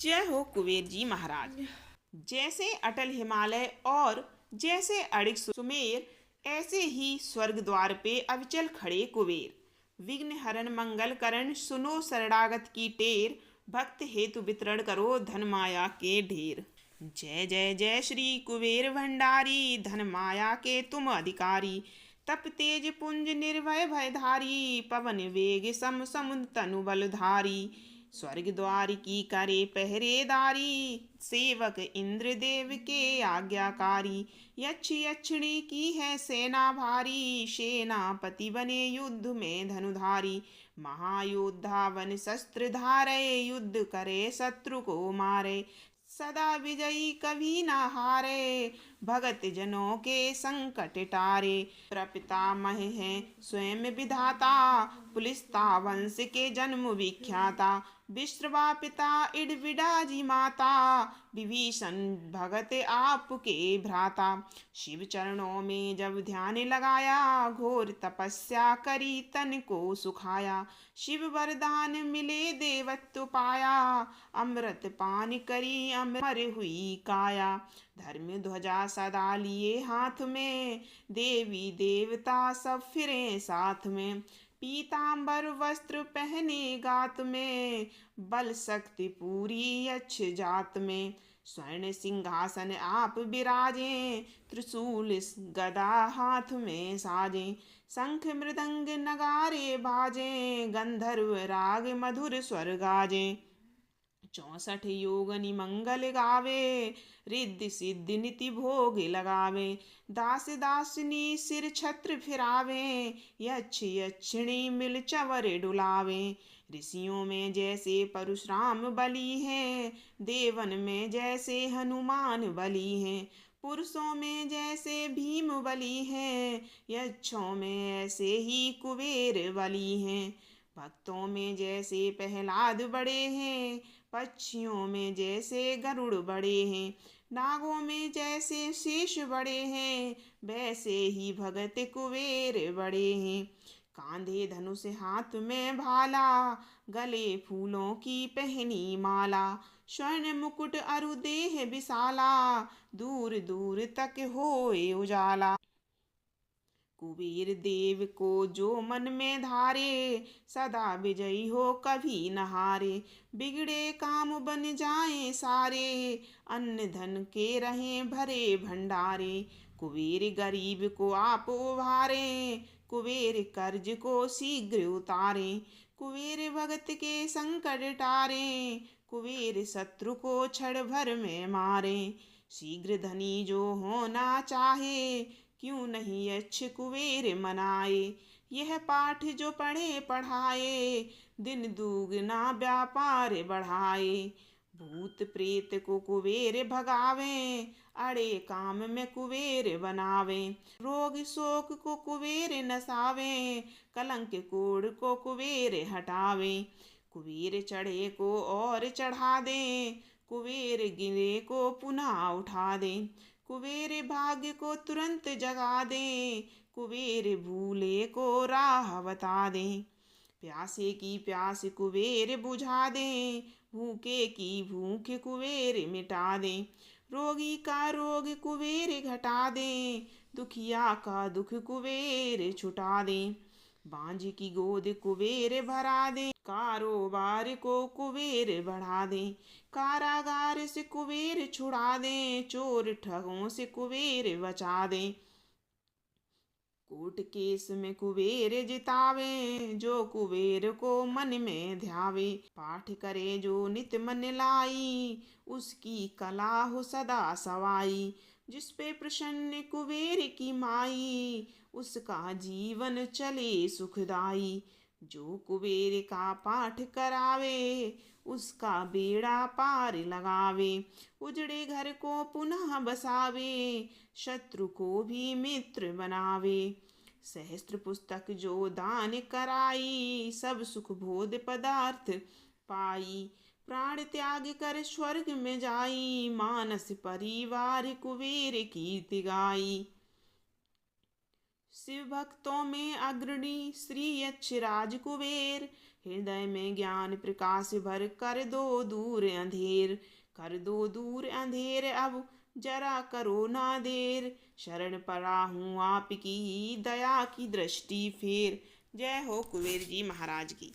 जय हो कुबेर जी महाराज। जैसे अटल हिमालय और जैसे अड़िग सुमेर, ऐसे ही स्वर्ग द्वार पे अविचल खड़े कुबेर। विघ्न हरण मंगल करण, सुनो शरणागत की टेर। भक्त हेतु वितरण करो, धन माया के ढेर। जय जय जय श्री कुबेर भंडारी, धन माया के तुम अधिकारी। तप तेज पुंज निर्भय भयधारी, पवन वेग सम समुद्र तनु बलधारी। स्वर्ग द्वार की करे पहरेदारी, सेवक इंद्र देव के आज्ञाकारी। यक्ष यक्षिणी की है सेना भारी, सेनापति बने युद्ध में धनुधारी। महायोद्धा वन शस्त्र धारे, युद्ध करे शत्रु को मारे। सदा विजयी कभी न हारे, भगत जनों के संकट टारे। प्रपितामह हैं स्वयं विधाता, पुलिस्ता वंश के जन्म विख्याता। विश्रवा पिता इडविडाजी माता, विभीषण भगत आपके भ्राता। शिव चरणों में जब ध्यान लगाया, घोर तपस्या करी तन को सुखाया। शिव वरदान मिले देवत्व पाया, अमृत पान करी अमर हुई काया। धर्म ध्वजा सदा लिए हाथ में, देवी देवता सब फिरे साथ में। पीतांबर वस्त्र पहने गात में, बल शक्ति पूरी यक्ष जात में। स्वर्ण सिंहासन आप विराजें, त्रिशूल गदा हाथ में साजें। शंख मृदंग नगारे बाजें, गंधर्व राग मधुर स्वर गाजें। 64 योगनि मंगल गावे, रिद्धि सिद्धि निति भोग लगावे। दास दासनी सिर छत्र फिरावे, यक्ष यक्षिणी मिल चवर डुलावे। ऋषियों में जैसे परशुराम बली हैं, देवन में जैसे हनुमान बली हैं। पुरुषों में जैसे भीम बली हैं, यक्षों में ऐसे ही कुबेर बली हैं। भक्तों में जैसे प्रहलाद बड़े हैं, पक्षियों में जैसे गरुड़ बड़े हैं। नागों में जैसे शेष बड़े हैं, वैसे ही भगत कुबेर बड़े हैं। कांधे धनुष हाथ में भाला, गले फूलों की पहनी माला। स्वर्ण मुकुट अरु देह विशाला, दूर दूर तक होए उजाला। कुबेर देव को जो मन में धारे, सदा विजयी हो कभी न हारे। बिगड़े काम बन जाएं सारे, अन्न धन के रहें भरे भंडारे। कुबेर गरीब को आप उभारे, कुबेर कर्ज को शीघ्र उतारे। कुबेर भगत के संकट टारे, कुबेर शत्रु को क्षण भर में मारे। शीघ्र धनी जो होना चाहे, क्यों नहीं यक्ष कुबेर मनाए। यह पाठ जो पढ़े पढ़ाए, दिन दुगना व्यापार बढ़ाए। भूत प्रेत को कुबेर भगावे, अड़े काम में कुबेर बनावे। रोग शोक को कुबेर नसावे, कलंक कोढ़ को कुबेर हटावे। कुबेर चढ़े को और चढ़ा दे, कुबेर गिरे को पुनः उठा दे। कुबेर भाग्य को तुरंत जगा दे, कुबेर भूले को राह बता दे। प्यासे की प्यास कुबेर बुझा दे, भूखे की भूख कुबेर मिटा दे। रोगी का रोग कुबेर घटा दे, दुखिया का दुख कुबेर छुटा दे। बांझ की गोद कुबेर भरा दे, कारोबार को कुबेर बढ़ा दे। कारागार से कुबेर छुड़ा दे, चोर ठगों से कुबेर बचा दे। कोर्ट केस में कुबेर जितावे, जो कुबेर को मन में ध्यावे। पाठ करे जो नित मन लाई, उसकी कला हो सदा सवाई। जिस पे प्रसन्न कुबेर की माई, उसका जीवन चले सुखदाई। जो कुबेर का पाठ करावे, उसका बेड़ा पार लगावे। उजड़े घर को पुनः बसावे, शत्रु को भी मित्र बनावे। सहस्त्र पुस्तक जो दान कराई, सब सुख भोग पदार्थ पाई। प्राण त्याग कर स्वर्ग में जाई, मानस परिवार कुबेर कीर्ति गाई। शिव भक्तों में अग्रणी श्री यक्ष राज कुबेर, हृदय में ज्ञान प्रकाश भर, कर दो दूर अंधेर, कर दो दूर अंधेर, अब जरा करो ना देर, शरण पड़ा हूँ आपकी, दया की दृष्टि फेर। जय हो कुबेर जी महाराज की।